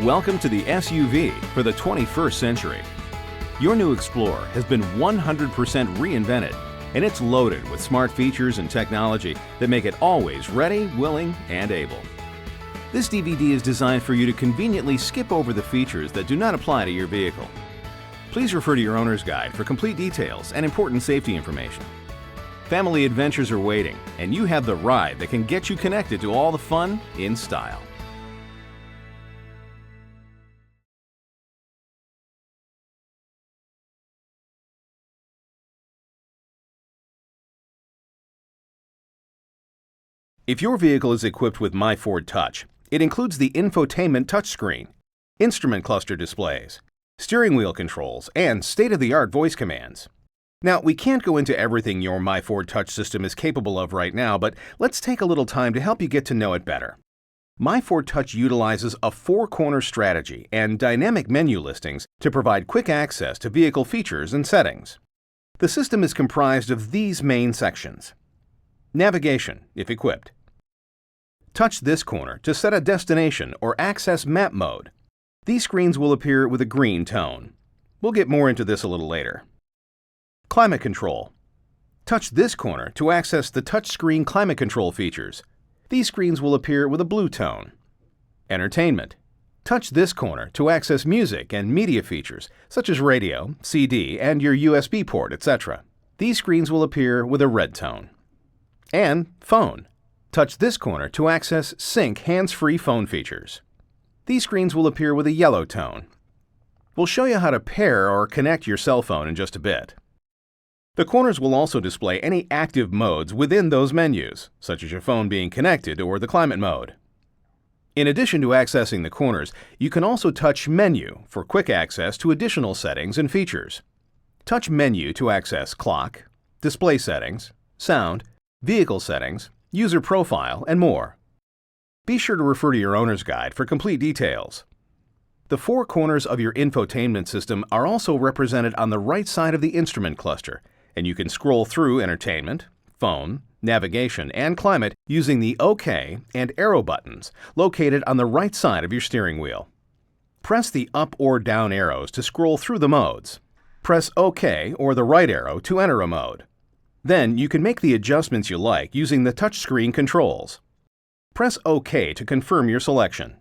Welcome to the SUV for the 21st century. Your new Explorer has been 100% reinvented, and it's loaded with smart features and technology that make it always ready, willing, and able. This DVD is designed for you to conveniently skip over the features that do not apply to your vehicle. Please refer to your owner's guide for complete details and important safety information. Family adventures are waiting, and you have the ride that can get you connected to all the fun in style. If your vehicle is equipped with My Ford Touch, it includes the infotainment touchscreen, instrument cluster displays, steering wheel controls, and state-of-the-art voice commands. Now, we can't go into everything your My Ford Touch system is capable of right now, but let's take a little time to help you get to know it better. My Ford Touch utilizes a four-corner strategy and dynamic menu listings to provide quick access to vehicle features and settings. The system is comprised of these main sections. Navigation, if equipped. Touch this corner to set a destination or access map mode. These screens will appear with a green tone. We'll get more into this a little later. Climate control. Touch this corner to access the touchscreen climate control features. These screens will appear with a blue tone. Entertainment. Touch this corner to access music and media features such as radio, CD, and your USB port, etc. These screens will appear with a red tone. And phone. Touch this corner to access sync hands-free phone features. These screens will appear with a yellow tone. We'll show you how to pair or connect your cell phone in just a bit. The corners will also display any active modes within those menus, such as your phone being connected or the climate mode. In addition to accessing the corners, you can also touch Menu for quick access to additional settings and features. Touch Menu to access clock, display settings, sound, vehicle settings, user profile, and more. Be sure to refer to your owner's guide for complete details. The four corners of your infotainment system are also represented on the right side of the instrument cluster, and you can scroll through entertainment, phone, navigation, and climate using the OK and arrow buttons located on the right side of your steering wheel. Press the up or down arrows to scroll through the modes. Press OK or the right arrow to enter a mode. Then you can make the adjustments you like using the touchscreen controls. Press OK to confirm your selection.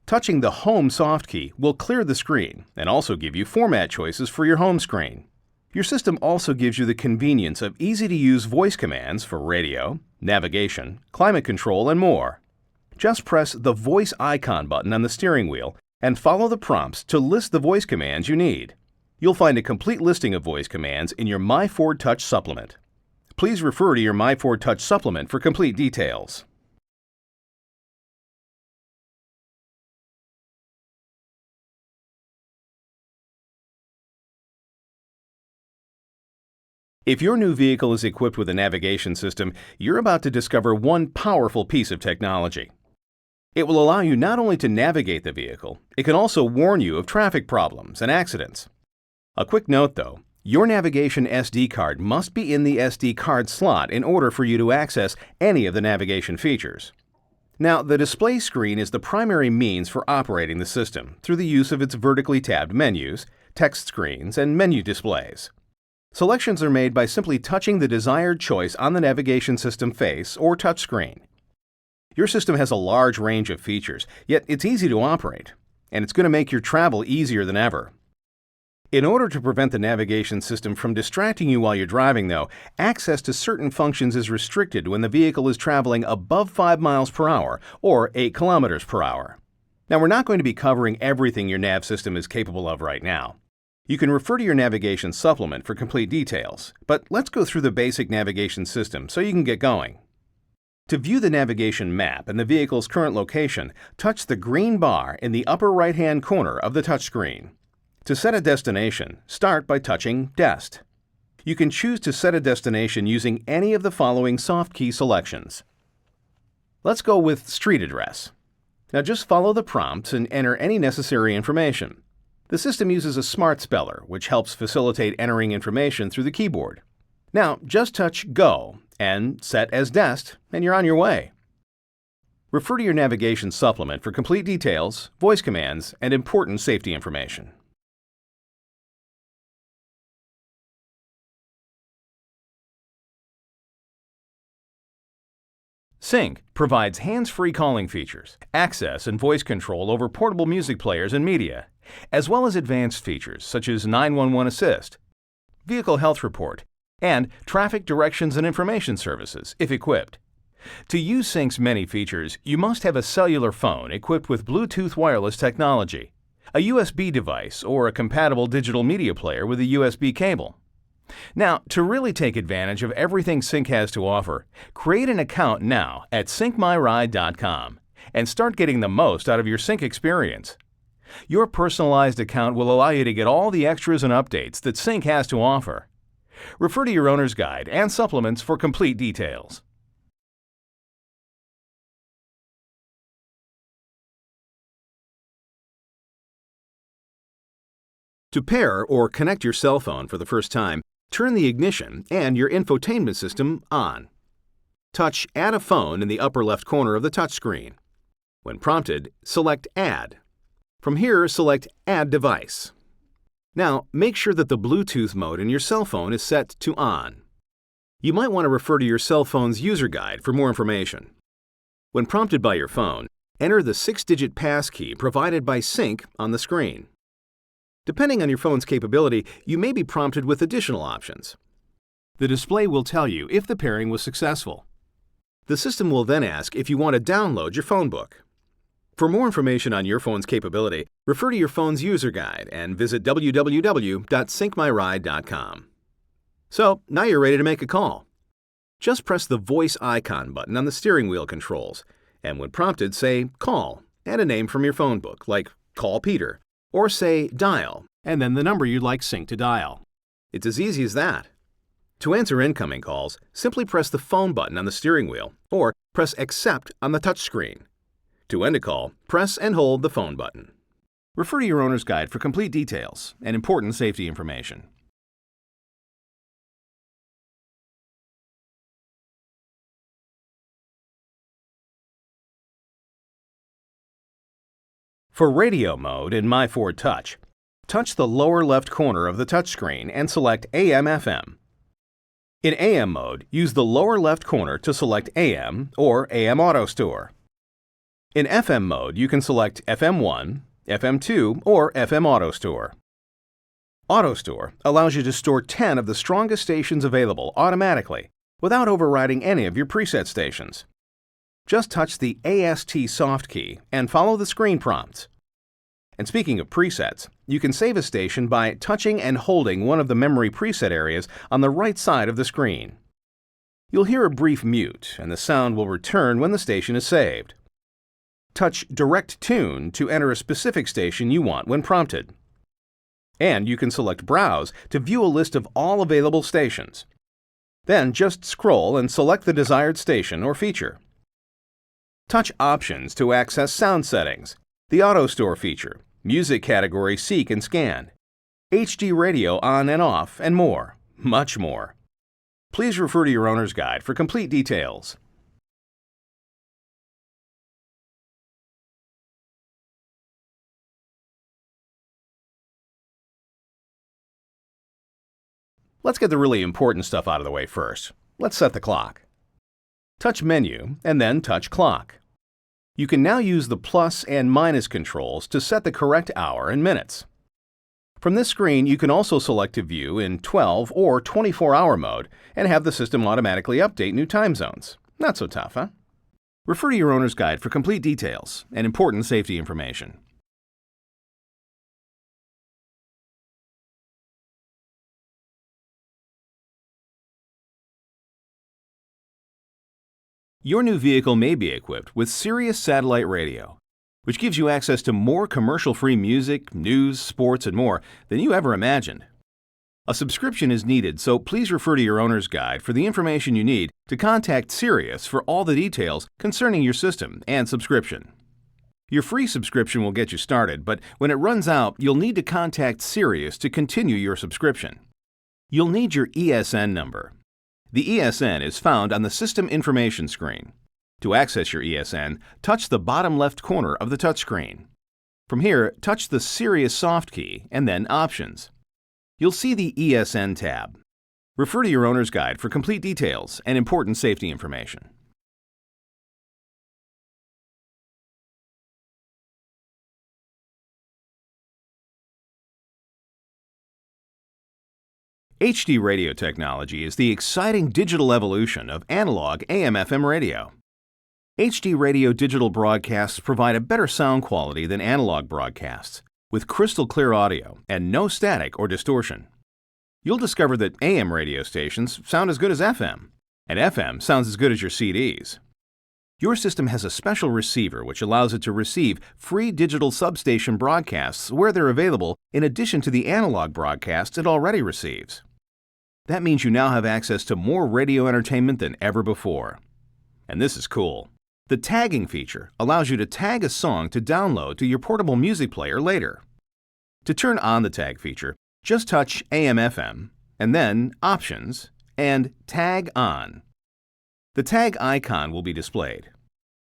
Touching the Home soft key will clear the screen and also give you format choices for your home screen. Your system also gives you the convenience of easy-to-use voice commands for radio, navigation, climate control, and more. Just press the voice icon button on the steering wheel and follow the prompts to list the voice commands you need. You'll find a complete listing of voice commands in your My Ford Touch supplement. Please refer to your My Ford Touch supplement for complete details. If your new vehicle is equipped with a navigation system, you're about to discover one powerful piece of technology. It will allow you not only to navigate the vehicle, it can also warn you of traffic problems and accidents. A quick note though, your navigation SD card must be in the SD card slot in order for you to access any of the navigation features. Now, the display screen is the primary means for operating the system through the use of its vertically tabbed menus, text screens, and menu displays. Selections are made by simply touching the desired choice on the navigation system face or touchscreen. Your system has a large range of features, yet it's easy to operate, and it's going to make your travel easier than ever. In order to prevent the navigation system from distracting you while you're driving, though, access to certain functions is restricted when the vehicle is traveling above 5 miles per hour or 8 kilometers per hour. Now, we're not going to be covering everything your nav system is capable of right now. You can refer to your navigation supplement for complete details, but let's go through the basic navigation system so you can get going. To view the navigation map and the vehicle's current location, touch the green bar in the upper right-hand corner of the touchscreen. To set a destination, start by touching Dest. You can choose to set a destination using any of the following soft key selections. Let's go with street address. Now just follow the prompts and enter any necessary information. The system uses a smart speller, which helps facilitate entering information through the keyboard. Now just touch Go and set as Dest, and you're on your way. Refer to your navigation supplement for complete details, voice commands, and important safety information. Sync provides hands-free calling features, access and voice control over portable music players and media, as well as advanced features such as 911 Assist, Vehicle Health Report, and Traffic Directions and Information Services, if equipped. To use Sync's many features, you must have a cellular phone equipped with Bluetooth wireless technology, a USB device, or a compatible digital media player with a USB cable. Now, to really take advantage of everything Sync has to offer, create an account now at syncmyride.com and start getting the most out of your Sync experience. Your personalized account will allow you to get all the extras and updates that Sync has to offer. Refer to your owner's guide and supplements for complete details. To pair or connect your cell phone for the first time, turn the ignition and your infotainment system on. Touch Add a Phone in the upper left corner of the touchscreen. When prompted, select Add. From here, select Add Device. Now, make sure that the Bluetooth mode in your cell phone is set to On. You might want to refer to your cell phone's user guide for more information. When prompted by your phone, enter the 6-digit passkey provided by Sync on the screen. Depending on your phone's capability, you may be prompted with additional options. The display will tell you if the pairing was successful. The system will then ask if you want to download your phone book. For more information on your phone's capability, refer to your phone's user guide and visit www.syncmyride.com. So, now you're ready to make a call. Just press the voice icon button on the steering wheel controls, and when prompted, say Call and a name from your phone book, like Call Peter, or say Dial, and then the number you'd like Sync to dial. It's as easy as that. To answer incoming calls, simply press the phone button on the steering wheel, or press Accept on the touchscreen. To end a call, press and hold the phone button. Refer to your owner's guide for complete details and important safety information. For radio mode in My Ford Touch, touch the lower left corner of the touchscreen and select AM/FM. In AM mode, use the lower left corner to select AM or AM Auto Store. In FM mode, you can select FM1, FM2, or FM Auto Store. Auto Store allows you to store 10 of the strongest stations available automatically without overriding any of your preset stations. Just touch the AST soft key and follow the screen prompts. And speaking of presets, you can save a station by touching and holding one of the memory preset areas on the right side of the screen. You'll hear a brief mute, and the sound will return when the station is saved. Touch Direct Tune to enter a specific station you want when prompted. And you can select Browse to view a list of all available stations. Then just scroll and select the desired station or feature. Touch Options to access sound settings, the Auto Store feature, music category Seek and Scan, HD radio on and off, and more, much more. Please refer to your owner's guide for complete details. Let's get the really important stuff out of the way first. Let's set the clock. Touch Menu and then touch Clock. You can now use the plus and minus controls to set the correct hour and minutes. From this screen, you can also select to view in 12 or 24-hour mode and have the system automatically update new time zones. Not so tough, huh? Refer to your owner's guide for complete details and important safety information. Your new vehicle may be equipped with Sirius Satellite Radio, which gives you access to more commercial-free music, news, sports, and more than you ever imagined. A subscription is needed, so please refer to your owner's guide for the information you need to contact Sirius for all the details concerning your system and subscription. Your free subscription will get you started, but when it runs out, you'll need to contact Sirius to continue your subscription. You'll need your ESN number. The ESN is found on the System Information screen. To access your ESN, touch the bottom left corner of the touchscreen. From here, touch the Sirius soft key and then Options. You'll see the ESN tab. Refer to your owner's guide for complete details and important safety information. HD radio technology is the exciting digital evolution of analog AM/FM radio. HD radio digital broadcasts provide a better sound quality than analog broadcasts, with crystal clear audio and no static or distortion. You'll discover that AM radio stations sound as good as FM, and FM sounds as good as your CDs. Your system has a special receiver which allows it to receive free digital substation broadcasts where they're available in addition to the analog broadcasts it already receives. That means you now have access to more radio entertainment than ever before. And this is cool. The tagging feature allows you to tag a song to download to your portable music player later. To turn on the tag feature, just touch AM/FM and then Options and Tag On. The tag icon will be displayed.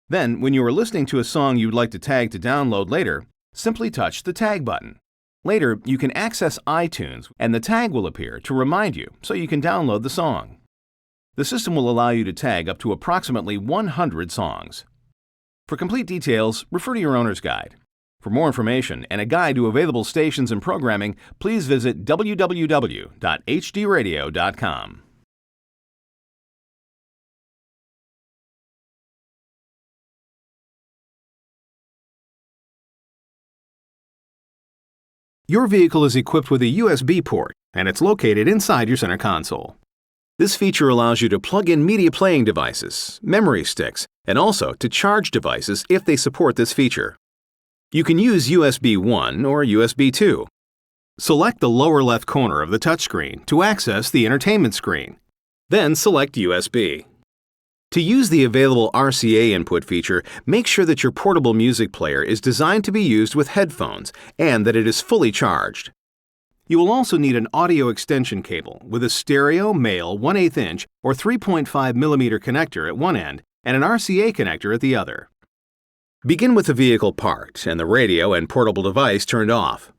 Then, when you are listening to a song you'd like to tag to download later, simply touch the tag button. Later, you can access iTunes and the tag will appear to remind you so you can download the song. The system will allow you to tag up to approximately 100 songs. For complete details, refer to your owner's guide. For more information and a guide to available stations and programming, please visit www.hdradio.com. Your vehicle is equipped with a USB port, and it's located inside your center console. This feature allows you to plug in media playing devices, memory sticks, and also to charge devices if they support this feature. You can use USB 1 or USB 2. Select the lower left corner of the touchscreen to access the entertainment screen. Then select USB. To use the available RCA input feature, make sure that your portable music player is designed to be used with headphones and that it is fully charged. You will also need an audio extension cable with a stereo male 1/8 inch or 3.5 mm connector at one end and an RCA connector at the other. Begin with the vehicle parked and the radio and portable device turned off.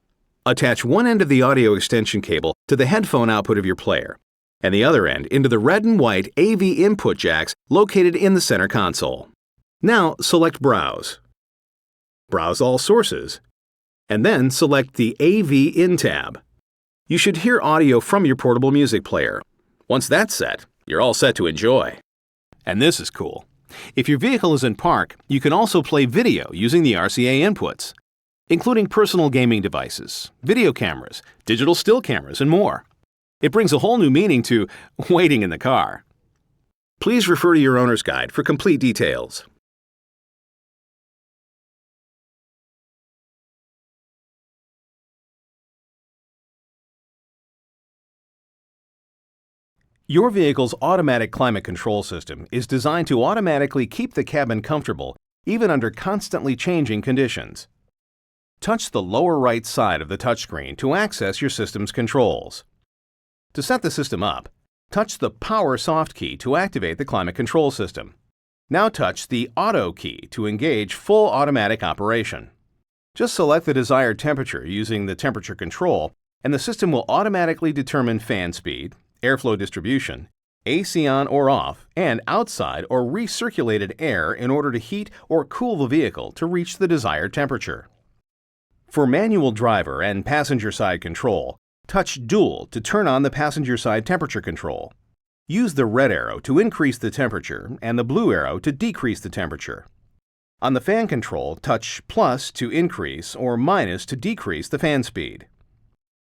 Attach one end of the audio extension cable to the headphone output of your player, and the other end into the red and white AV input jacks located in the center console. Now select Browse. Browse all sources, and then select the AV In tab. You should hear audio from your portable music player. Once that's set, you're all set to enjoy. And this is cool. If your vehicle is in park, you can also play video using the RCA inputs, including personal gaming devices, video cameras, digital still cameras, and more. It brings a whole new meaning to waiting in the car. Please refer to your owner's guide for complete details. Your vehicle's automatic climate control system is designed to automatically keep the cabin comfortable even under constantly changing conditions. Touch the lower right side of the touchscreen to access your system's controls. To set the system up, touch the Power soft key to activate the climate control system. Now touch the Auto key to engage full automatic operation. Just select the desired temperature using the temperature control, and the system will automatically determine fan speed, airflow distribution, AC on or off, and outside or recirculated air in order to heat or cool the vehicle to reach the desired temperature. For manual driver and passenger side control, touch Dual to turn on the passenger side temperature control. Use the red arrow to increase the temperature and the blue arrow to decrease the temperature. On the fan control, touch plus to increase or minus to decrease the fan speed.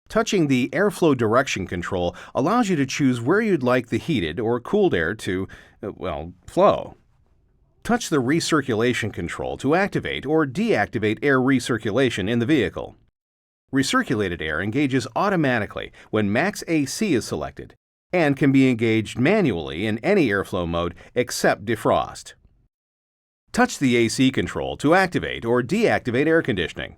Touching the airflow direction control allows you to choose where you'd like the heated or cooled air to, flow. Touch the recirculation control to activate or deactivate air recirculation in the vehicle. Recirculated air engages automatically when max AC is selected and can be engaged manually in any airflow mode except defrost. Touch the AC control to activate or deactivate air conditioning.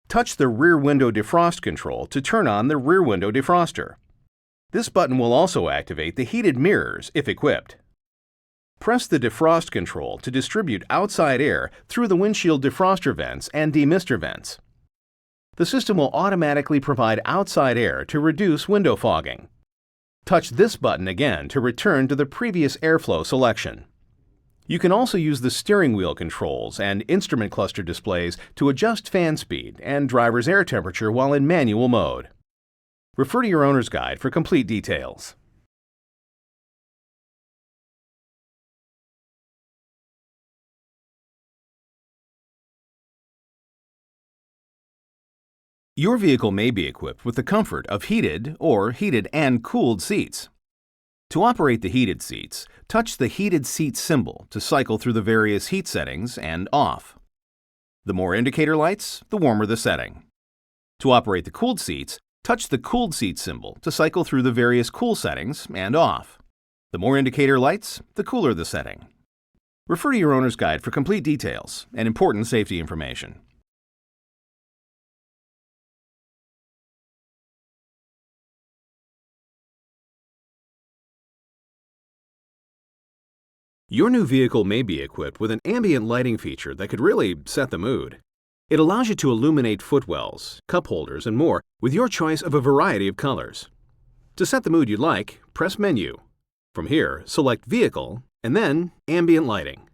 Touch the rear window defrost control to turn on the rear window defroster. This button will also activate the heated mirrors if equipped. Press the defrost control to distribute outside air through the windshield defroster vents and demister vents. The system will automatically provide outside air to reduce window fogging. Touch this button again to return to the previous airflow selection. You can also use the steering wheel controls and instrument cluster displays to adjust fan speed and driver's air temperature while in manual mode. Refer to your owner's guide for complete details. Your vehicle may be equipped with the comfort of heated or heated and cooled seats. To operate the heated seats, touch the heated seat symbol to cycle through the various heat settings and off. The more indicator lights, the warmer the setting. To operate the cooled seats, touch the cooled seat symbol to cycle through the various cool settings and off. The more indicator lights, the cooler the setting. Refer to your owner's guide for complete details and important safety information. Your new vehicle may be equipped with an ambient lighting feature that could really set the mood. It allows you to illuminate footwells, cup holders, and more with your choice of a variety of colors. To set the mood you'd like, press Menu. From here, select Vehicle and then Ambient Lighting.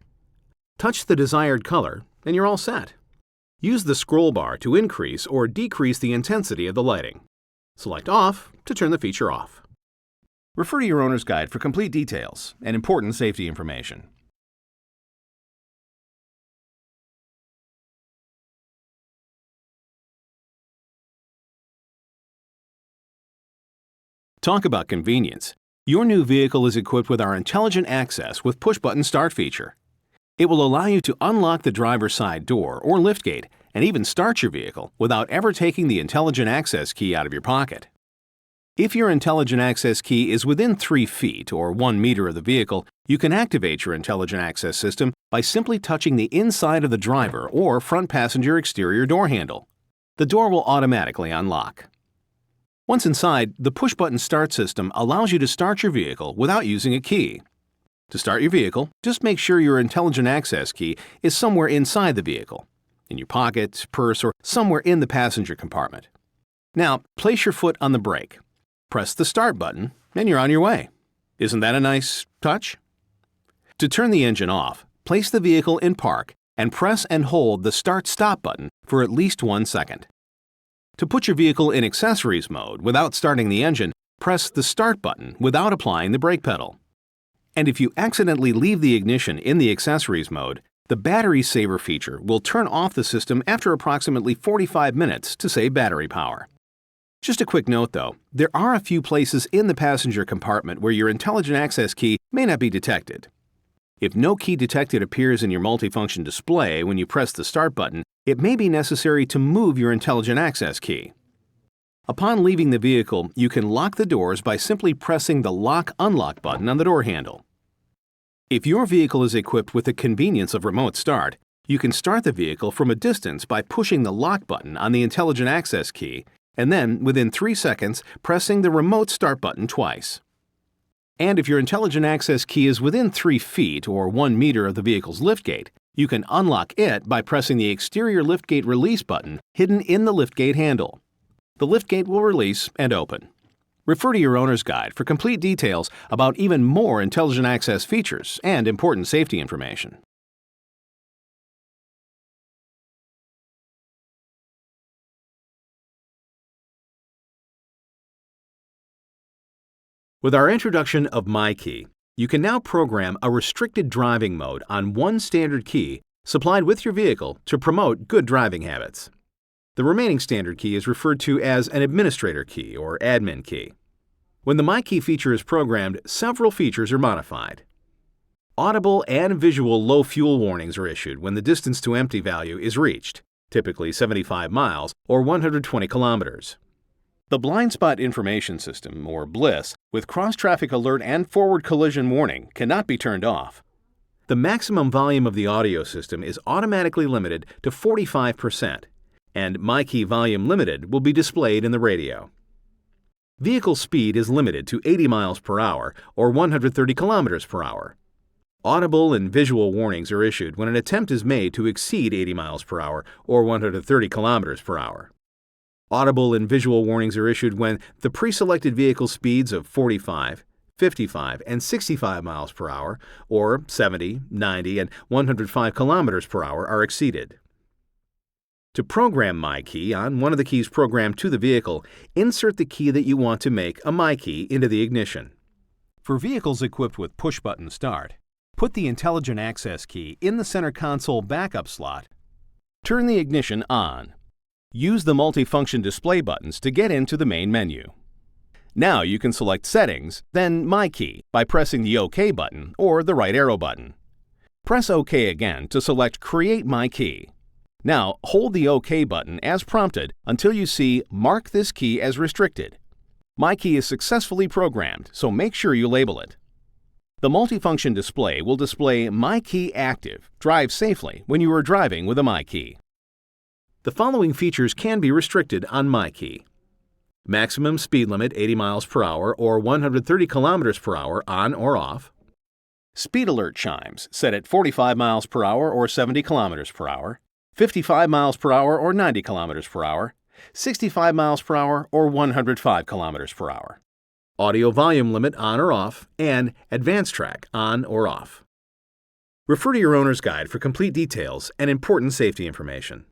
Touch the desired color and you're all set. Use the scroll bar to increase or decrease the intensity of the lighting. Select Off to turn the feature off. Refer to your owner's guide for complete details and important safety information. Talk about convenience. Your new vehicle is equipped with our Intelligent Access with push-button start feature. It will allow you to unlock the driver's side door or liftgate and even start your vehicle without ever taking the Intelligent Access key out of your pocket. If your Intelligent Access key is within 3 feet or 1 meter of the vehicle, you can activate your Intelligent Access system by simply touching the inside of the driver or front passenger exterior door handle. The door will automatically unlock. Once inside, the push-button start system allows you to start your vehicle without using a key. To start your vehicle, just make sure your Intelligent Access key is somewhere inside the vehicle, in your pocket, purse, or somewhere in the passenger compartment. Now, place your foot on the brake. Press the start button, and you're on your way. Isn't that a nice touch? To turn the engine off, place the vehicle in park and press and hold the start-stop button for at least 1 second. To put your vehicle in accessories mode without starting the engine, press the start button without applying the brake pedal. And if you accidentally leave the ignition in the accessories mode, the battery saver feature will turn off the system after approximately 45 minutes to save battery power. Just a quick note though, there are a few places in the passenger compartment where your Intelligent Access key may not be detected. If no key detected appears in your multifunction display when you press the start button, it may be necessary to move your Intelligent Access key. Upon leaving the vehicle, you can lock the doors by simply pressing the Lock/Unlock button on the door handle. If your vehicle is equipped with the convenience of remote start, you can start the vehicle from a distance by pushing the lock button on the Intelligent Access key and then, within 3 seconds, pressing the remote start button twice. And if your Intelligent Access key is within 3 feet or 1 meter of the vehicle's liftgate, you can unlock it by pressing the exterior liftgate release button hidden in the liftgate handle. The liftgate will release and open. Refer to your owner's guide for complete details about even more Intelligent Access features and important safety information. With our introduction of MyKey, you can now program a restricted driving mode on one standard key supplied with your vehicle to promote good driving habits. The remaining standard key is referred to as an administrator key or admin key. When the MyKey feature is programmed, several features are modified. Audible and visual low fuel warnings are issued when the distance to empty value is reached, typically 75 miles or 120 kilometers. The Blind Spot Information System, or BLIS, with cross-traffic alert and forward collision warning cannot be turned off. The maximum volume of the audio system is automatically limited to 45%, and MyKey Volume Limited will be displayed in the radio. Vehicle speed is limited to 80 miles per hour or 130 kilometers per hour. Audible and visual warnings are issued when an attempt is made to exceed 80 miles per hour or 130 kilometers per hour. Audible and visual warnings are issued when the pre-selected vehicle speeds of 45, 55, and 65 miles per hour, or 70, 90, and 105 kilometers per hour are exceeded. To program MyKey on one of the keys programmed to the vehicle, insert the key that you want to make a MyKey into the ignition. For vehicles equipped with push-button start, put the Intelligent Access key in the center console backup slot. Turn the ignition on. Use the multifunction display buttons to get into the main menu. Now you can select Settings, then MyKey by pressing the OK button or the right arrow button. Press OK again to select Create MyKey. Now hold the OK button as prompted until you see Mark this key as restricted. MyKey is successfully programmed, so make sure you label it. The multifunction display will display MyKey Active, Drive Safely, when you are driving with a MyKey. The following features can be restricted on MyKey. Maximum speed limit 80 miles per hour or 130 kilometers per hour on or off. Speed alert chimes set at 45 miles per hour or 70 kilometers per hour, 55 miles per hour or 90 kilometers per hour, 65 miles per hour or 105 kilometers per hour. Audio volume limit on or off, and advanced track on or off. Refer to your owner's guide for complete details and important safety information.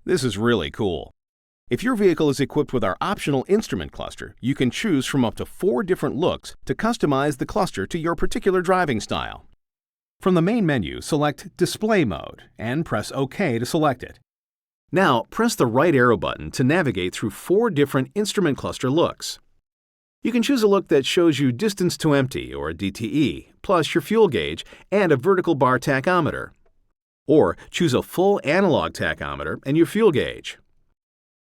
This is really cool. If your vehicle is equipped with our optional instrument cluster, you can choose from up to 4 different looks to customize the cluster to your particular driving style. From the main menu, select Display Mode and press OK to select it. Now, press the right arrow button to navigate through 4 different instrument cluster looks. You can choose a look that shows you distance to empty, or DTE, plus your fuel gauge and a vertical bar tachometer. Or choose a full analog tachometer and your fuel gauge.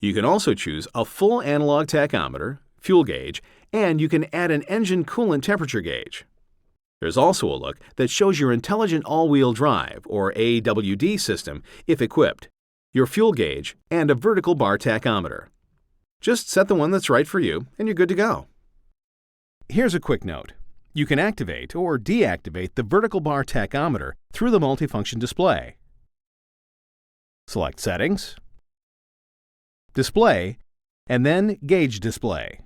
You can also choose a full analog tachometer, fuel gauge, and you can add an engine coolant temperature gauge. There's also a look that shows your intelligent all-wheel drive, or AWD system, if equipped, your fuel gauge, and a vertical bar tachometer. Just set the one that's right for you, and you're good to go. Here's a quick note. You can activate or deactivate the vertical bar tachometer through the multifunction display. Select Settings, Display, and then Gauge Display.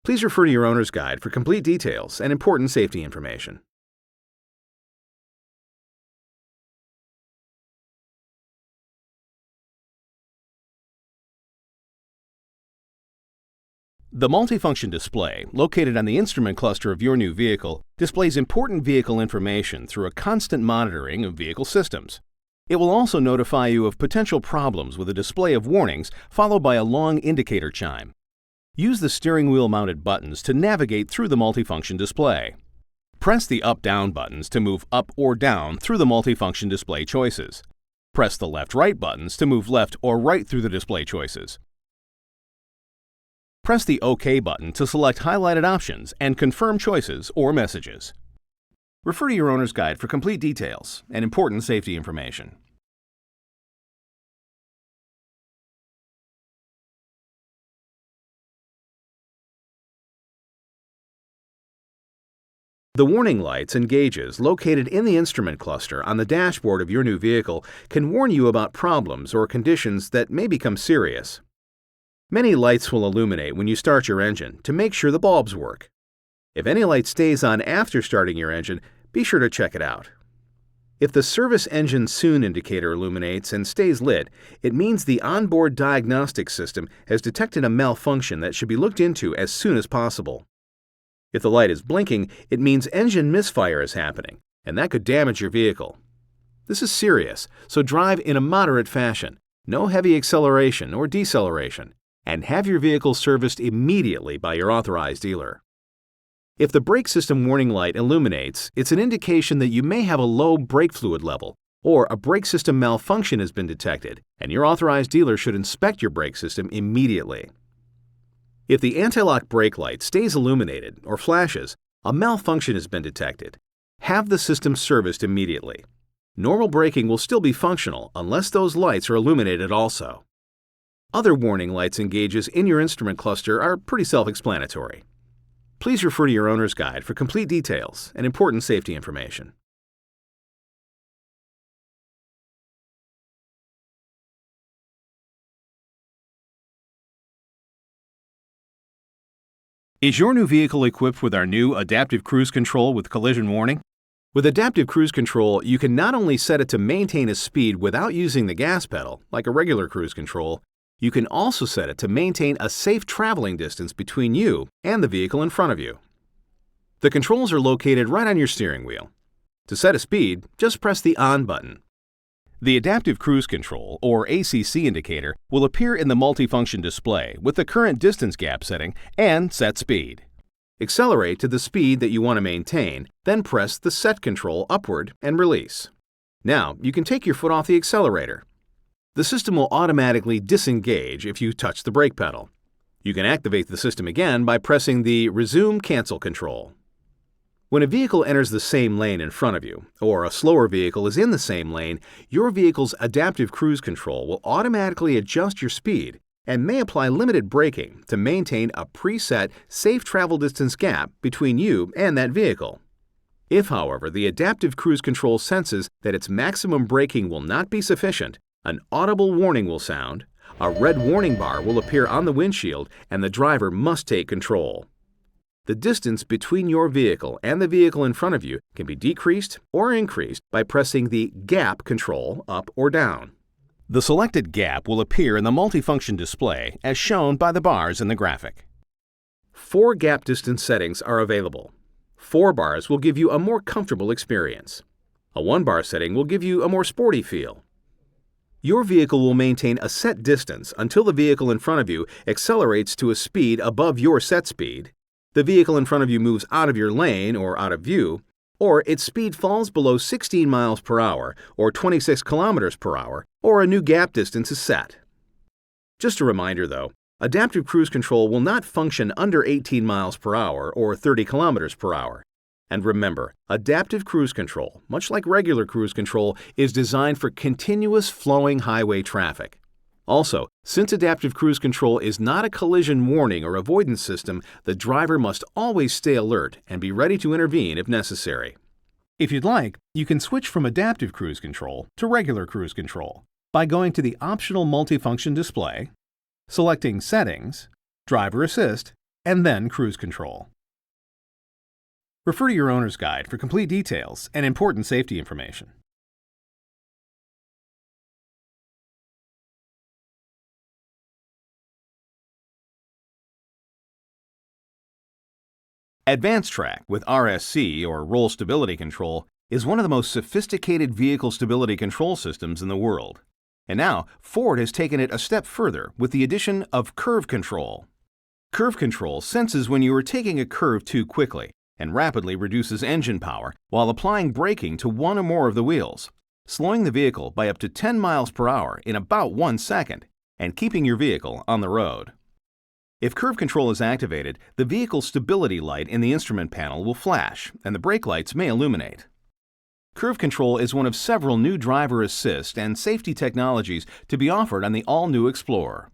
Please refer to your owner's guide for complete details and important safety information. The multifunction display, located on the instrument cluster of your new vehicle, displays important vehicle information through a constant monitoring of vehicle systems. It will also notify you of potential problems with a display of warnings followed by a long indicator chime. Use the steering wheel mounted buttons to navigate through the multifunction display. Press the up-down buttons to move up or down through the multifunction display choices. Press the left-right buttons to move left or right through the display choices. Press the OK button to select highlighted options and confirm choices or messages. Refer to your owner's guide for complete details and important safety information. The warning lights and gauges located in the instrument cluster on the dashboard of your new vehicle can warn you about problems or conditions that may become serious. Many lights will illuminate when you start your engine to make sure the bulbs work. If any light stays on after starting your engine, be sure to check it out. If the Service Engine Soon indicator illuminates and stays lit, it means the onboard diagnostic system has detected a malfunction that should be looked into as soon as possible. If the light is blinking, it means engine misfire is happening, and that could damage your vehicle. This is serious, so drive in a moderate fashion, no heavy acceleration or deceleration, and have your vehicle serviced immediately by your authorized dealer. If the brake system warning light illuminates, it's an indication that you may have a low brake fluid level, or a brake system malfunction has been detected, and your authorized dealer should inspect your brake system immediately. If the anti-lock brake light stays illuminated or flashes, a malfunction has been detected. Have the system serviced immediately. Normal braking will still be functional unless those lights are illuminated also. Other warning lights and gauges in your instrument cluster are pretty self-explanatory. Please refer to your owner's guide for complete details and important safety information. Is your new vehicle equipped with our new Adaptive Cruise Control with collision warning? With Adaptive Cruise Control, you can not only set it to maintain a speed without using the gas pedal, like a regular cruise control, you can also set it to maintain a safe traveling distance between you and the vehicle in front of you. The controls are located right on your steering wheel. To set a speed, just press the On button. The Adaptive Cruise Control, or ACC indicator, will appear in the multifunction display with the current distance gap setting and set speed. Accelerate to the speed that you want to maintain, then press the Set control upward and release. Now, you can take your foot off the accelerator. The system will automatically disengage if you touch the brake pedal. You can activate the system again by pressing the Resume Cancel control. When a vehicle enters the same lane in front of you, or a slower vehicle is in the same lane, your vehicle's Adaptive Cruise Control will automatically adjust your speed and may apply limited braking to maintain a preset safe travel distance gap between you and that vehicle. If, however, the Adaptive Cruise Control senses that its maximum braking will not be sufficient, an audible warning will sound, a red warning bar will appear on the windshield, and the driver must take control. The distance between your vehicle and the vehicle in front of you can be decreased or increased by pressing the Gap control up or down. The selected gap will appear in the multifunction display as shown by the bars in the graphic. 4 gap distance settings are available. 4 bars will give you a more comfortable experience. A 1-bar setting will give you a more sporty feel. Your vehicle will maintain a set distance until the vehicle in front of you accelerates to a speed above your set speed, the vehicle in front of you moves out of your lane or out of view, or its speed falls below 16 miles per hour or 26 kilometers per hour, or a new gap distance is set. Just a reminder though, Adaptive Cruise Control will not function under 18 miles per hour or 30 kilometers per hour. And remember, Adaptive Cruise Control, much like regular cruise control, is designed for continuous flowing highway traffic. Also, since Adaptive Cruise Control is not a collision warning or avoidance system, the driver must always stay alert and be ready to intervene if necessary. If you'd like, you can switch from Adaptive Cruise Control to regular cruise control by going to the optional multifunction display, selecting Settings, Driver Assist, and then Cruise Control. Refer to your owner's guide for complete details and important safety information. Advanced Track with RSC, or Roll Stability Control, is one of the most sophisticated vehicle stability control systems in the world. And now, Ford has taken it a step further with the addition of Curve Control. Curve Control senses when you are taking a curve too quickly and rapidly reduces engine power while applying braking to one or more of the wheels, slowing the vehicle by up to 10 miles per hour in about 1 second and keeping your vehicle on the road. If Curve Control is activated, the vehicle stability light in the instrument panel will flash and the brake lights may illuminate. Curve Control is one of several new driver assist and safety technologies to be offered on the all-new Explorer.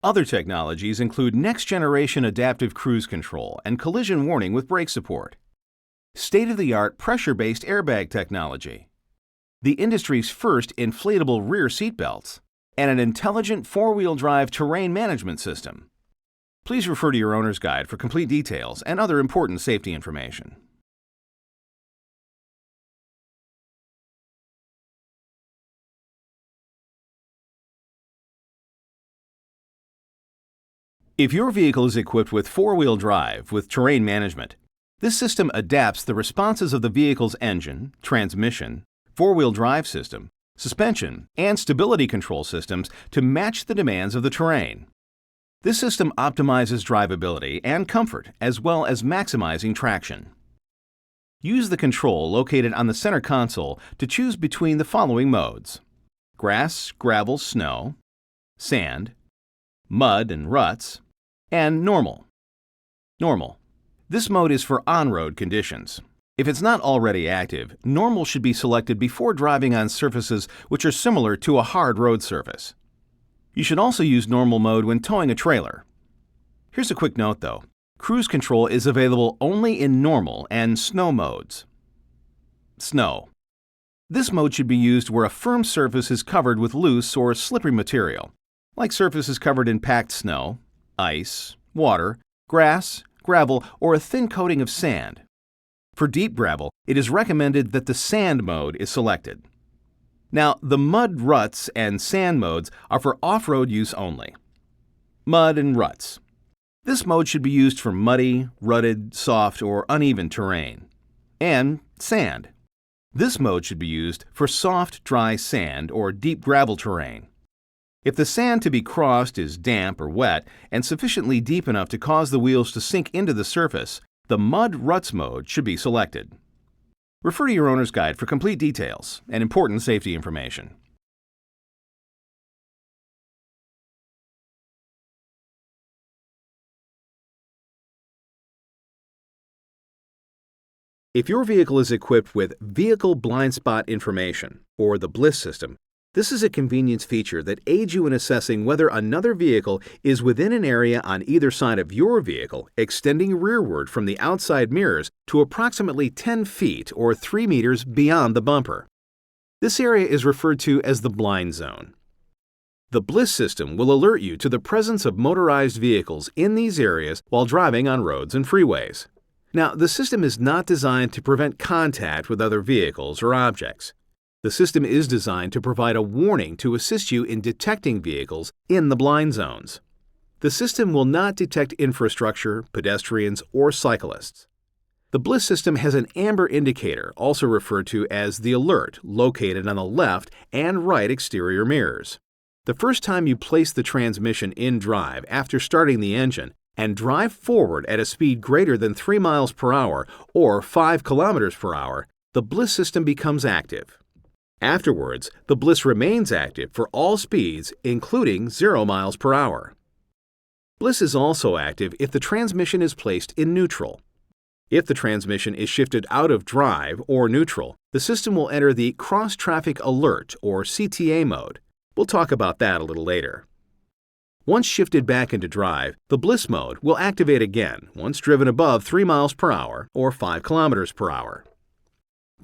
Other technologies include next-generation adaptive cruise control and collision warning with brake support, state-of-the-art pressure-based airbag technology, the industry's first inflatable rear seat belts, and an intelligent four-wheel drive terrain management system. Please refer to your owner's guide for complete details and other important safety information. If your vehicle is equipped with four-wheel drive with terrain management, this system adapts the responses of the vehicle's engine, transmission, four-wheel drive system, suspension, and stability control systems to match the demands of the terrain. This system optimizes drivability and comfort as well as maximizing traction. Use the control located on the center console to choose between the following modes: grass, gravel, snow, sand, mud and ruts, and normal. Normal. This mode is for on-road conditions. If it's not already active, normal should be selected before driving on surfaces which are similar to a hard road surface. You should also use normal mode when towing a trailer. Here's a quick note though. Cruise control is available only in normal and snow modes. Snow. This mode should be used where a firm surface is covered with loose or slippery material, like surfaces covered in packed snow, ice, water, grass, gravel, or a thin coating of sand. For deep gravel, it is recommended that the sand mode is selected. Now, the mud, ruts, and sand modes are for off-road use only. Mud and ruts. This mode should be used for muddy, rutted, soft, or uneven terrain. And sand. This mode should be used for soft, dry sand or deep gravel terrain. If the sand to be crossed is damp or wet and sufficiently deep enough to cause the wheels to sink into the surface, the mud ruts mode should be selected. Refer to your owner's guide for complete details and important safety information. If your vehicle is equipped with Vehicle Blind Spot Information, or the BLIS system, this is a convenience feature that aids you in assessing whether another vehicle is within an area on either side of your vehicle, extending rearward from the outside mirrors to approximately 10 feet or 3 meters beyond the bumper. This area is referred to as the blind zone. The BLIS system will alert you to the presence of motorized vehicles in these areas while driving on roads and freeways. Now, the system is not designed to prevent contact with other vehicles or objects. The system is designed to provide a warning to assist you in detecting vehicles in the blind zones. The system will not detect infrastructure, pedestrians, or cyclists. The BLIS system has an amber indicator, also referred to as the alert, located on the left and right exterior mirrors. The first time you place the transmission in drive after starting the engine and drive forward at a speed greater than 3 miles per hour or 5 kilometers per hour, the BLIS system becomes active. Afterwards, the BLIS remains active for all speeds, including 0 miles per hour. BLIS is also active if the transmission is placed in neutral. If the transmission is shifted out of drive or neutral, the system will enter the Cross Traffic Alert or CTA mode. We'll talk about that a little later. Once shifted back into drive, the BLIS mode will activate again once driven above 3 miles per hour or 5 kilometers per hour.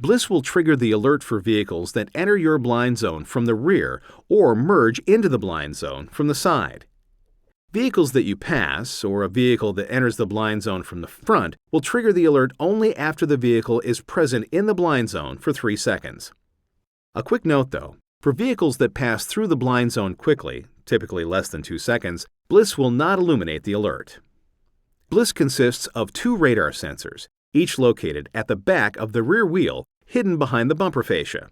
BLIS will trigger the alert for vehicles that enter your blind zone from the rear or merge into the blind zone from the side. Vehicles that you pass or a vehicle that enters the blind zone from the front will trigger the alert only after the vehicle is present in the blind zone for 3 seconds. A quick note though, for vehicles that pass through the blind zone quickly, typically less than 2 seconds, BLIS will not illuminate the alert. BLIS consists of 2 radar sensors, each located at the back of the rear wheel, hidden behind the bumper fascia.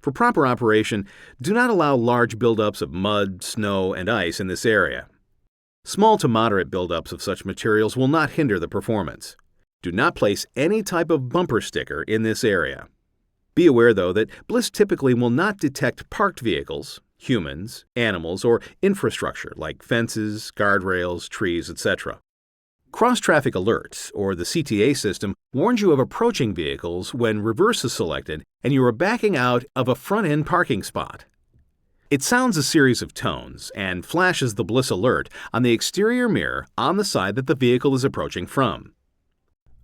For proper operation, do not allow large buildups of mud, snow, and ice in this area. Small to moderate buildups of such materials will not hinder the performance. Do not place any type of bumper sticker in this area. Be aware, though, that BLIS typically will not detect parked vehicles, humans, animals, or infrastructure like fences, guardrails, trees, etc. Cross-Traffic Alert, or the CTA system, warns you of approaching vehicles when reverse is selected and you are backing out of a front-end parking spot. It sounds a series of tones and flashes the BLIS alert on the exterior mirror on the side that the vehicle is approaching from.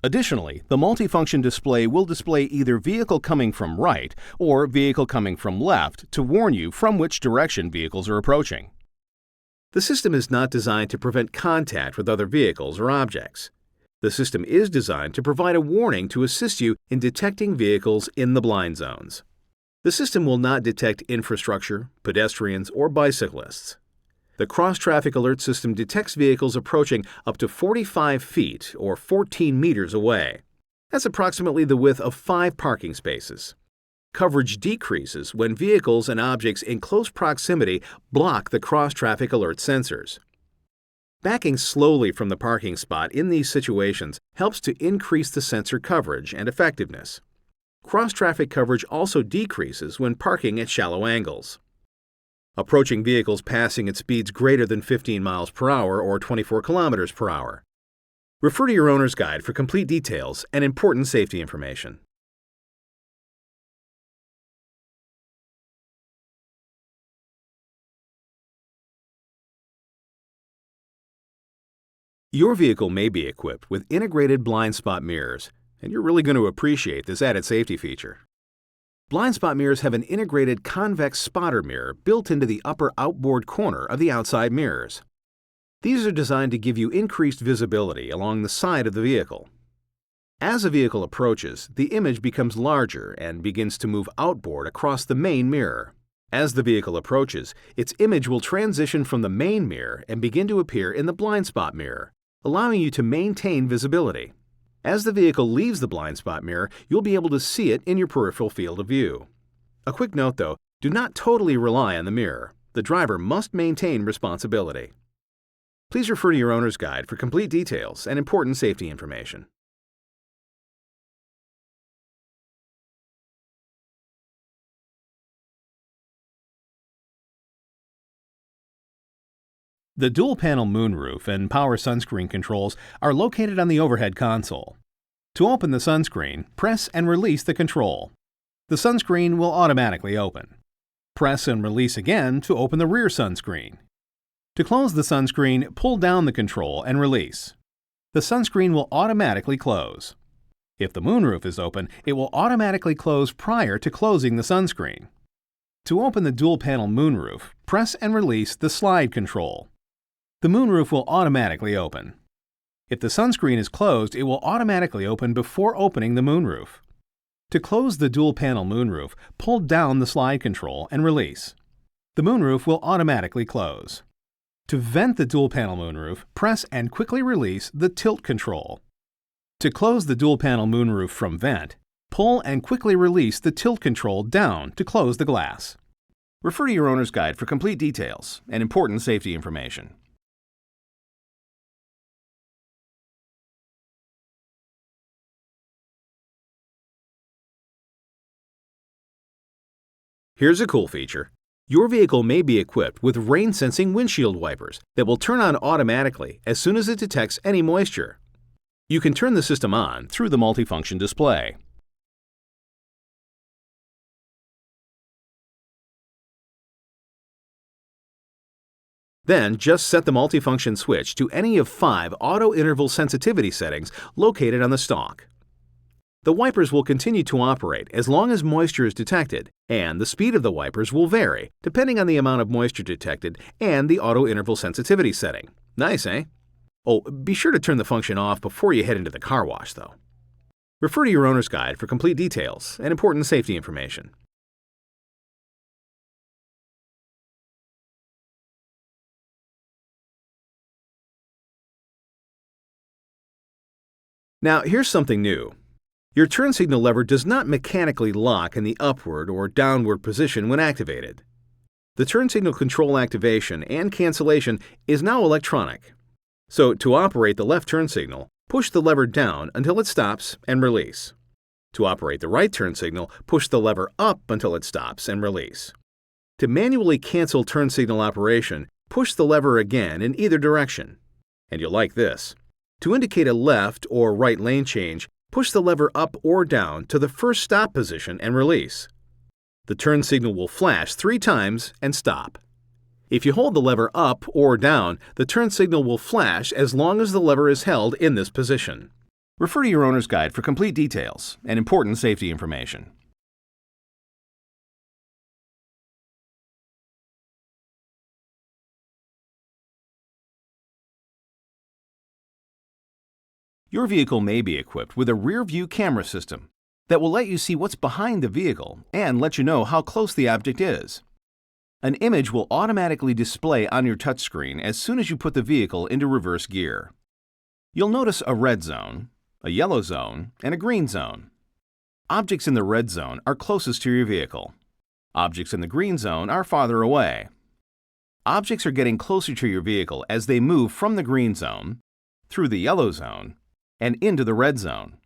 Additionally, the multifunction display will display either vehicle coming from right or vehicle coming from left to warn you from which direction vehicles are approaching. The system is not designed to prevent contact with other vehicles or objects. The system is designed to provide a warning to assist you in detecting vehicles in the blind zones. The system will not detect infrastructure, pedestrians, or bicyclists. The Cross-Traffic Alert system detects vehicles approaching up to 45 feet or 14 meters away. That's approximately the width of 5 parking spaces. Coverage decreases when vehicles and objects in close proximity block the Cross-Traffic Alert sensors. Backing slowly from the parking spot in these situations helps to increase the sensor coverage and effectiveness. Cross-traffic coverage also decreases when parking at shallow angles. Approaching vehicles passing at speeds greater than 15 miles per hour or 24 kilometers per hour. Refer to your owner's guide for complete details and important safety information. Your vehicle may be equipped with integrated blind spot mirrors, and you're really going to appreciate this added safety feature. Blind spot mirrors have an integrated convex spotter mirror built into the upper outboard corner of the outside mirrors. These are designed to give you increased visibility along the side of the vehicle. As a vehicle approaches, the image becomes larger and begins to move outboard across the main mirror. As the vehicle approaches, its image will transition from the main mirror and begin to appear in the blind spot mirror, allowing you to maintain visibility. As the vehicle leaves the blind spot mirror, you'll be able to see it in your peripheral field of view. A quick note though, do not totally rely on the mirror. The driver must maintain responsibility. Please refer to your owner's guide for complete details and important safety information. The dual-panel moonroof and power sunscreen controls are located on the overhead console. To open the sunscreen, press and release the control. The sunscreen will automatically open. Press and release again to open the rear sunscreen. To close the sunscreen, pull down the control and release. The sunscreen will automatically close. If the moonroof is open, it will automatically close prior to closing the sunscreen. To open the dual-panel moonroof, press and release the slide control. The moonroof will automatically open. If the sunscreen is closed, it will automatically open before opening the moonroof. To close the dual-panel moonroof, pull down the slide control and release. The moonroof will automatically close. To vent the dual-panel moonroof, press and quickly release the tilt control. To close the dual-panel moonroof from vent, pull and quickly release the tilt control down to close the glass. Refer to your owner's guide for complete details and important safety information. Here's a cool feature. Your vehicle may be equipped with rain-sensing windshield wipers that will turn on automatically as soon as it detects any moisture. You can turn the system on through the multifunction display. Then just set the multifunction switch to any of 5 auto-interval sensitivity settings located on the stalk. The wipers will continue to operate as long as moisture is detected, and the speed of the wipers will vary depending on the amount of moisture detected and the auto-interval sensitivity setting. Nice, eh? Oh, be sure to turn the function off before you head into the car wash, though. Refer to your owner's guide for complete details and important safety information. Now, here's something new. Your turn signal lever does not mechanically lock in the upward or downward position when activated. The turn signal control activation and cancellation is now electronic. So, to operate the left turn signal, push the lever down until it stops and release. To operate the right turn signal, push the lever up until it stops and release. To manually cancel turn signal operation, push the lever again in either direction. And you'll like this. To indicate a left or right lane change, push the lever up or down to the first stop position and release. The turn signal will flash 3 times and stop. If you hold the lever up or down, the turn signal will flash as long as the lever is held in this position. Refer to your owner's guide for complete details and important safety information. Your vehicle may be equipped with a rear-view camera system that will let you see what's behind the vehicle and let you know how close the object is. An image will automatically display on your touchscreen as soon as you put the vehicle into reverse gear. You'll notice a red zone, a yellow zone, and a green zone. Objects in the red zone are closest to your vehicle. Objects in the green zone are farther away. Objects are getting closer to your vehicle as they move from the green zone, through the yellow zone, and into the red zone.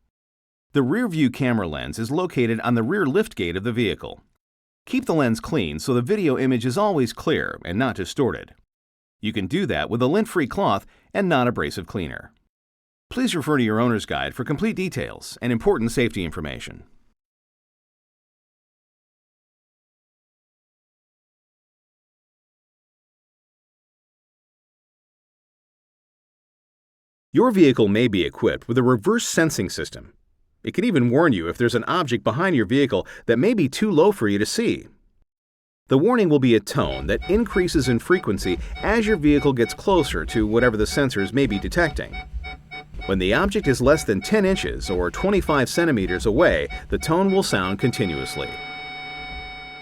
The rear-view camera lens is located on the rear liftgate of the vehicle. Keep the lens clean so the video image is always clear and not distorted. You can do that with a lint-free cloth and non-abrasive cleaner. Please refer to your owner's guide for complete details and important safety information. Your vehicle may be equipped with a reverse sensing system. It can even warn you if there's an object behind your vehicle that may be too low for you to see. The warning will be a tone that increases in frequency as your vehicle gets closer to whatever the sensors may be detecting. When the object is less than 10 inches or 25 centimeters away, the tone will sound continuously.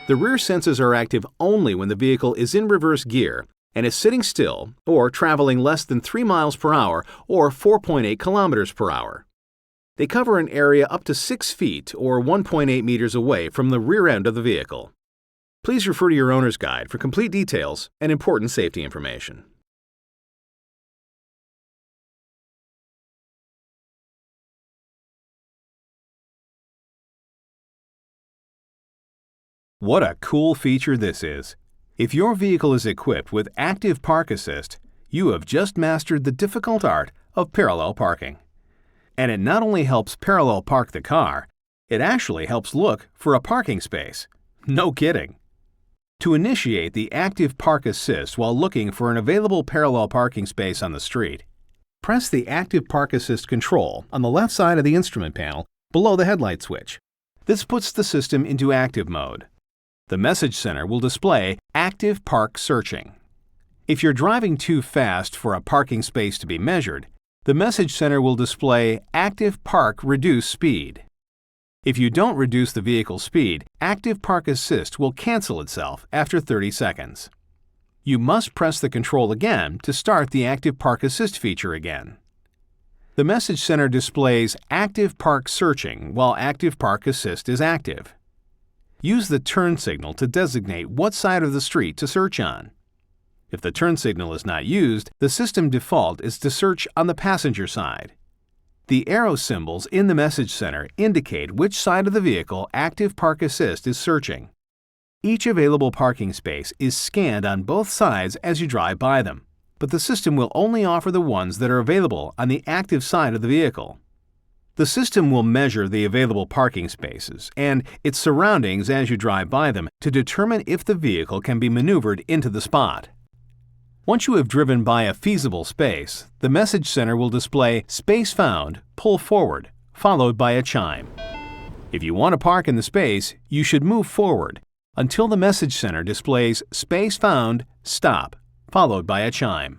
The rear sensors are active only when the vehicle is in reverse gear and is sitting still or traveling less than 3 miles per hour or 4.8 kilometers per hour. They cover an area up to 6 feet or 1.8 meters away from the rear end of the vehicle. Please refer to your owner's guide for complete details and important safety information. What a cool feature this is! If your vehicle is equipped with Active Park Assist, you have just mastered the difficult art of parallel parking. And it not only helps parallel park the car, it actually helps look for a parking space. No kidding! To initiate the Active Park Assist while looking for an available parallel parking space on the street, press the Active Park Assist control on the left side of the instrument panel below the headlight switch. This puts the system into active mode. The message center will display Active Park Searching. If you're driving too fast for a parking space to be measured, the message center will display Active Park Reduce Speed. If you don't reduce the vehicle's speed, Active Park Assist will cancel itself after 30 seconds. You must press the control again to start the Active Park Assist feature again. The message center displays Active Park Searching while Active Park Assist is active. Use the turn signal to designate what side of the street to search on. If the turn signal is not used, the system default is to search on the passenger side. The arrow symbols in the message center indicate which side of the vehicle Active Park Assist is searching. Each available parking space is scanned on both sides as you drive by them, but the system will only offer the ones that are available on the active side of the vehicle. The system will measure the available parking spaces and its surroundings as you drive by them to determine if the vehicle can be maneuvered into the spot. Once you have driven by a feasible space, the message center will display Space Found, Pull Forward, followed by a chime. If you want to park in the space, you should move forward until the message center displays Space Found, Stop, followed by a chime.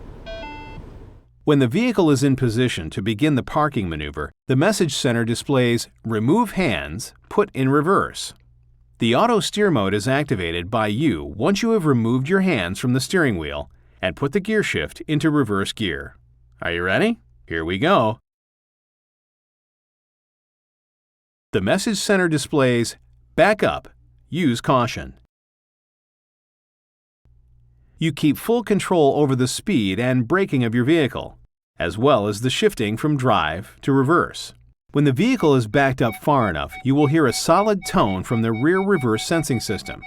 When the vehicle is in position to begin the parking maneuver, the message center displays Remove Hands, Put in Reverse. The auto steer mode is activated by you once you have removed your hands from the steering wheel and put the gear shift into reverse gear. Are you ready? Here we go. The message center displays Back Up, Use Caution. You keep full control over the speed and braking of your vehicle, as well as the shifting from drive to reverse. When the vehicle is backed up far enough, you will hear a solid tone from the rear reverse sensing system,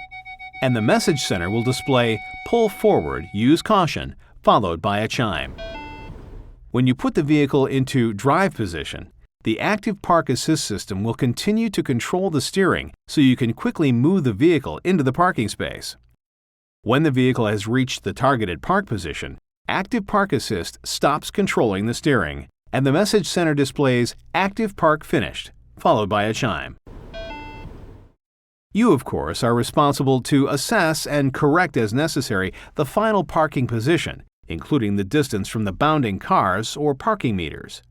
and the message center will display Pull Forward, Use Caution, followed by a chime. When you put the vehicle into drive position, the Active Park Assist system will continue to control the steering so you can quickly move the vehicle into the parking space. When the vehicle has reached the targeted park position, Active Park Assist stops controlling the steering, and the message center displays Active Park Finished, followed by a chime. You, of course, are responsible to assess and correct as necessary the final parking position, including the distance from the bounding cars or parking meters.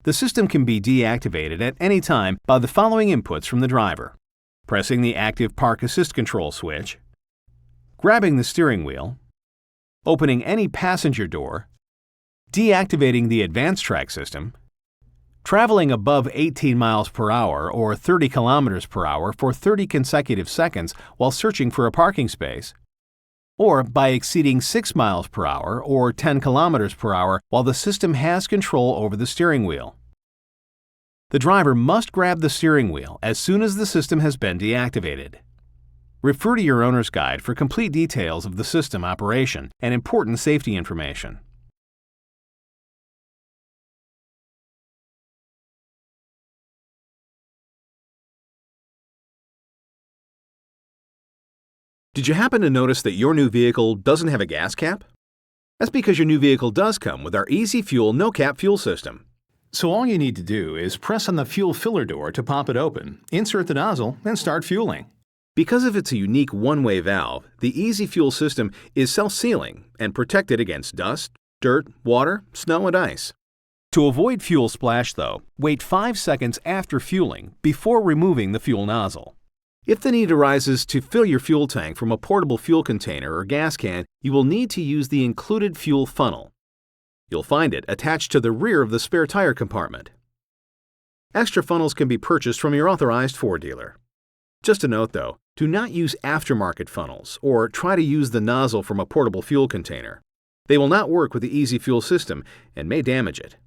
The system can be deactivated at any time by the following inputs from the driver: pressing the Active Park Assist control switch, grabbing the steering wheel, opening any passenger door, deactivating the advanced track system, traveling above 18 miles per hour or 30 kilometers per hour for 30 consecutive seconds while searching for a parking space, or by exceeding 6 miles per hour or 10 kilometers per hour while the system has control over the steering wheel. The driver must grab the steering wheel as soon as the system has been deactivated. Refer to your owner's guide for complete details of the system operation and important safety information. Did you happen to notice that your new vehicle doesn't have a gas cap? That's because your new vehicle does come with our Easy Fuel No Cap fuel system. So all you need to do is press on the fuel filler door to pop it open, insert the nozzle, and start fueling. Because of its a unique one-way valve, the Easy Fuel system is self-sealing and protected against dust, dirt, water, snow, and ice. To avoid fuel splash, though, wait 5 seconds after fueling before removing the fuel nozzle. If the need arises to fill your fuel tank from a portable fuel container or gas can, you will need to use the included fuel funnel. You'll find it attached to the rear of the spare tire compartment. Extra funnels can be purchased from your authorized Ford dealer. Just a note though, do not use aftermarket funnels or try to use the nozzle from a portable fuel container. They will not work with the Easy Fuel system and may damage it.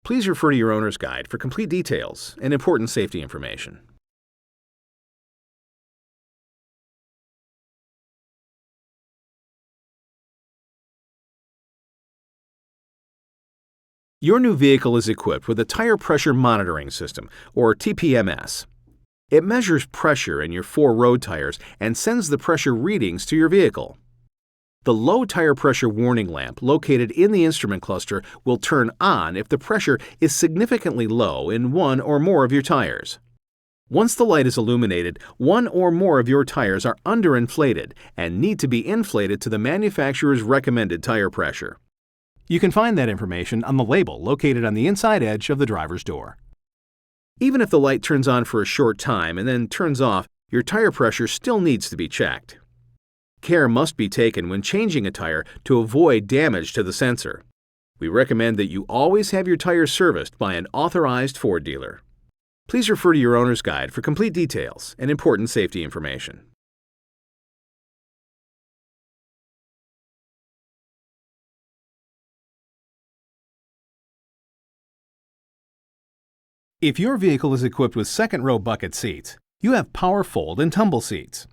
Please refer to your owner's guide for complete details and important safety information. Your new vehicle is equipped with a Tire Pressure Monitoring System, or TPMS. It measures pressure in your 4 road tires and sends the pressure readings to your vehicle. The low tire pressure warning lamp located in the instrument cluster will turn on if the pressure is significantly low in one or more of your tires. Once the light is illuminated, one or more of your tires are underinflated and need to be inflated to the manufacturer's recommended tire pressure. You can find that information on the label located on the inside edge of the driver's door. Even if the light turns on for a short time and then turns off, your tire pressure still needs to be checked. Care must be taken when changing a tire to avoid damage to the sensor. We recommend that you always have your tires serviced by an authorized Ford dealer. Please refer to your owner's guide for complete details and important safety information. If your vehicle is equipped with second-row bucket seats, you have power fold and tumble seats.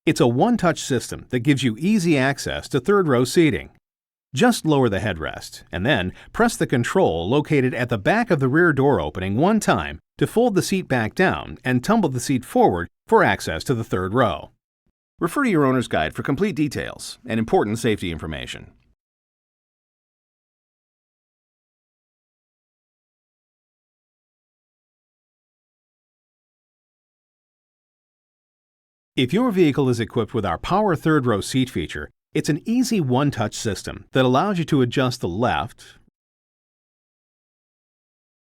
It's a one-touch system that gives you easy access to third-row seating. Just lower the headrest and then press the control located at the back of the rear door opening one time to fold the seat back down and tumble the seat forward for access to the third row. Refer to your owner's guide for complete details and important safety information. If your vehicle is equipped with our Power Third Row Seat feature, it's an easy one-touch system that allows you to adjust the left,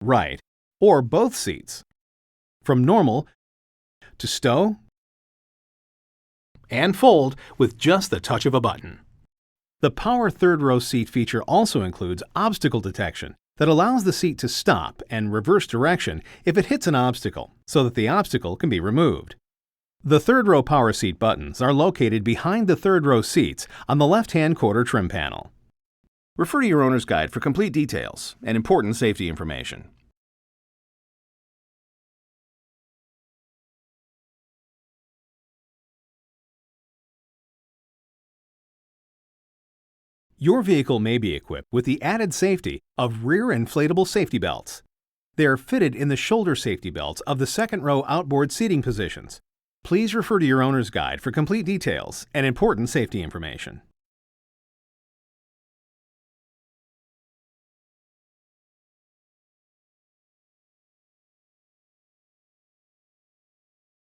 right, or both seats, from normal to stow and fold with just the touch of a button. The Power Third Row Seat feature also includes obstacle detection that allows the seat to stop and reverse direction if it hits an obstacle so that the obstacle can be removed. The third row power seat buttons are located behind the third row seats on the left-hand quarter trim panel. Refer to your owner's guide for complete details and important safety information. Your vehicle may be equipped with the added safety of rear inflatable safety belts. They are fitted in the shoulder safety belts of the second row outboard seating positions. Please refer to your owner's guide for complete details and important safety information.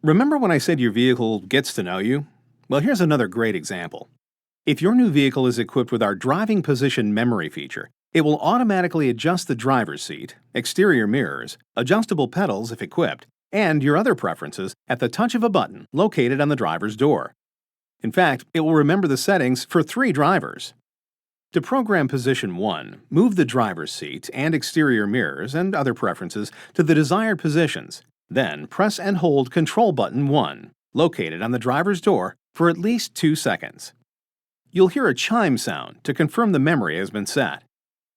Remember when I said your vehicle gets to know you? Well, here's another great example. If your new vehicle is equipped with our driving position memory feature, it will automatically adjust the driver's seat, exterior mirrors, adjustable pedals if equipped, and your other preferences at the touch of a button located on the driver's door. In fact, it will remember the settings for 3 drivers. To program position 1, move the driver's seat and exterior mirrors and other preferences to the desired positions. Then press and hold Control Button 1, located on the driver's door, for at least 2 seconds. You'll hear a chime sound to confirm the memory has been set.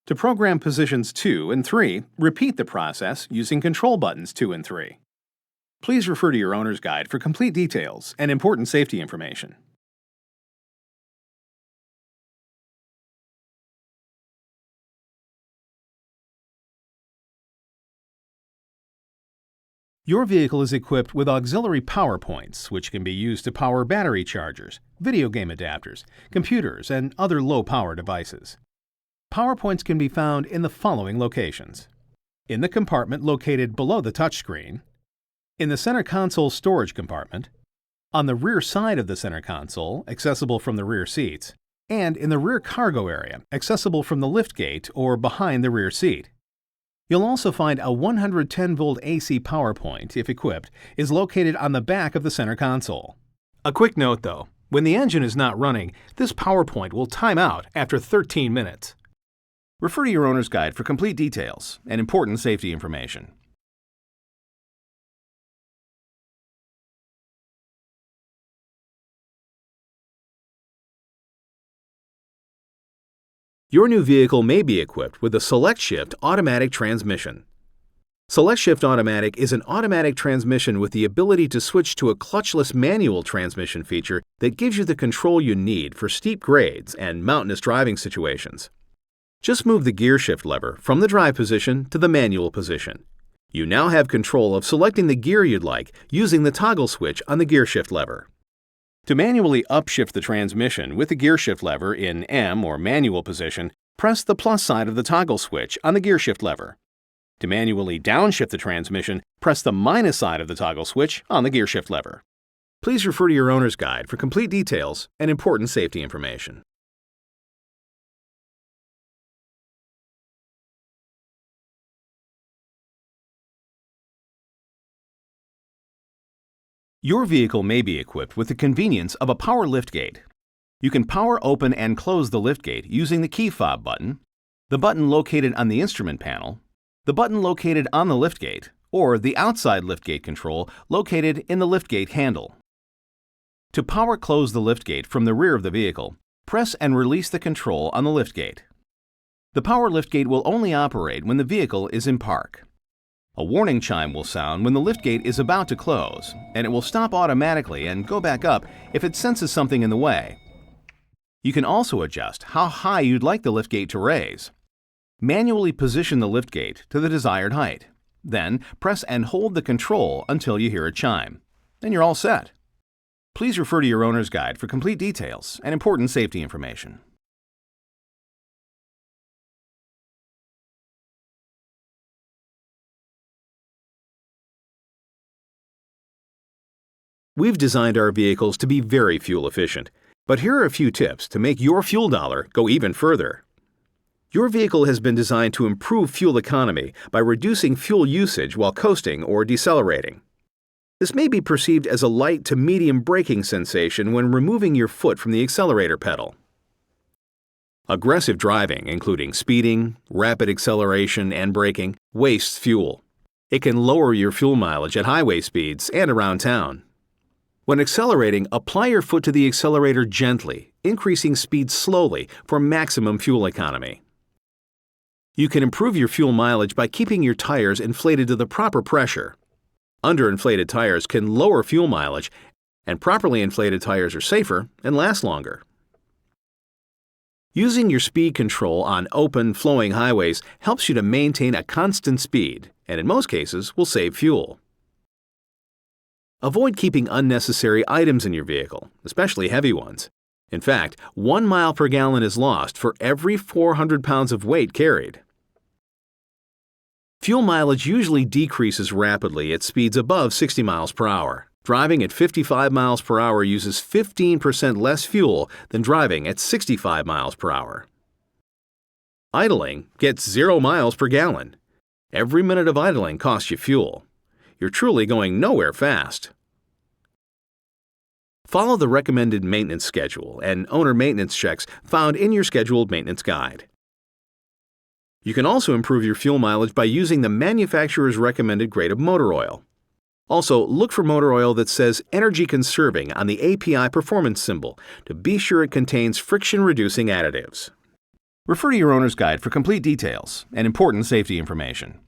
To program positions 2 and 3, repeat the process using Control Buttons 2 and 3. Please refer to your owner's guide for complete details and important safety information. Your vehicle is equipped with auxiliary power points, which can be used to power battery chargers, video game adapters, computers, and other low-power devices. Power points can be found in the following locations: in the compartment located below the touchscreen, in the center console storage compartment, on the rear side of the center console, accessible from the rear seats, and in the rear cargo area, accessible from the liftgate or behind the rear seat. You'll also find a 110-volt AC power point, if equipped, is located on the back of the center console. A quick note though, when the engine is not running, this power point will time out after 13 minutes. Refer to your owner's guide for complete details and important safety information. Your new vehicle may be equipped with a Select Shift automatic transmission. Select Shift Automatic is an automatic transmission with the ability to switch to a clutchless manual transmission feature that gives you the control you need for steep grades and mountainous driving situations. Just move the gear shift lever from the drive position to the manual position. You now have control of selecting the gear you'd like using the toggle switch on the gear shift lever. To manually upshift the transmission with the gear shift lever in M or manual position, press the plus side of the toggle switch on the gear shift lever. To manually downshift the transmission, press the minus side of the toggle switch on the gear shift lever. Please refer to your owner's guide for complete details and important safety information. Your vehicle may be equipped with the convenience of a power liftgate. You can power open and close the liftgate using the key fob button, the button located on the instrument panel, the button located on the liftgate, or the outside liftgate control located in the liftgate handle. To power close the liftgate from the rear of the vehicle, press and release the control on the liftgate. The power liftgate will only operate when the vehicle is in park. A warning chime will sound when the liftgate is about to close, and it will stop automatically and go back up if it senses something in the way. You can also adjust how high you'd like the liftgate to raise. Manually position the liftgate to the desired height. Then press and hold the control until you hear a chime. Then you're all set. Please refer to your owner's guide for complete details and important safety information. We've designed our vehicles to be very fuel efficient, but here are a few tips to make your fuel dollar go even further. Your vehicle has been designed to improve fuel economy by reducing fuel usage while coasting or decelerating. This may be perceived as a light to medium braking sensation when removing your foot from the accelerator pedal. Aggressive driving, including speeding, rapid acceleration, and braking, wastes fuel. It can lower your fuel mileage at highway speeds and around town. When accelerating, apply your foot to the accelerator gently, increasing speed slowly for maximum fuel economy. You can improve your fuel mileage by keeping your tires inflated to the proper pressure. Underinflated tires can lower fuel mileage, and properly inflated tires are safer and last longer. Using your speed control on open, flowing highways helps you to maintain a constant speed, and in most cases will save fuel. Avoid keeping unnecessary items in your vehicle, especially heavy ones. In fact, 1 mile per gallon is lost for every 400 pounds of weight carried. Fuel mileage usually decreases rapidly at speeds above 60 miles per hour. Driving at 55 miles per hour uses 15% less fuel than driving at 65 miles per hour. Idling gets 0 miles per gallon. Every minute of idling costs you fuel. You're truly going nowhere fast. Follow the recommended maintenance schedule and owner maintenance checks found in your scheduled maintenance guide. You can also improve your fuel mileage by using the manufacturer's recommended grade of motor oil. Also, look for motor oil that says energy conserving on the API performance symbol to be sure it contains friction-reducing additives. Refer to your owner's guide for complete details and important safety information.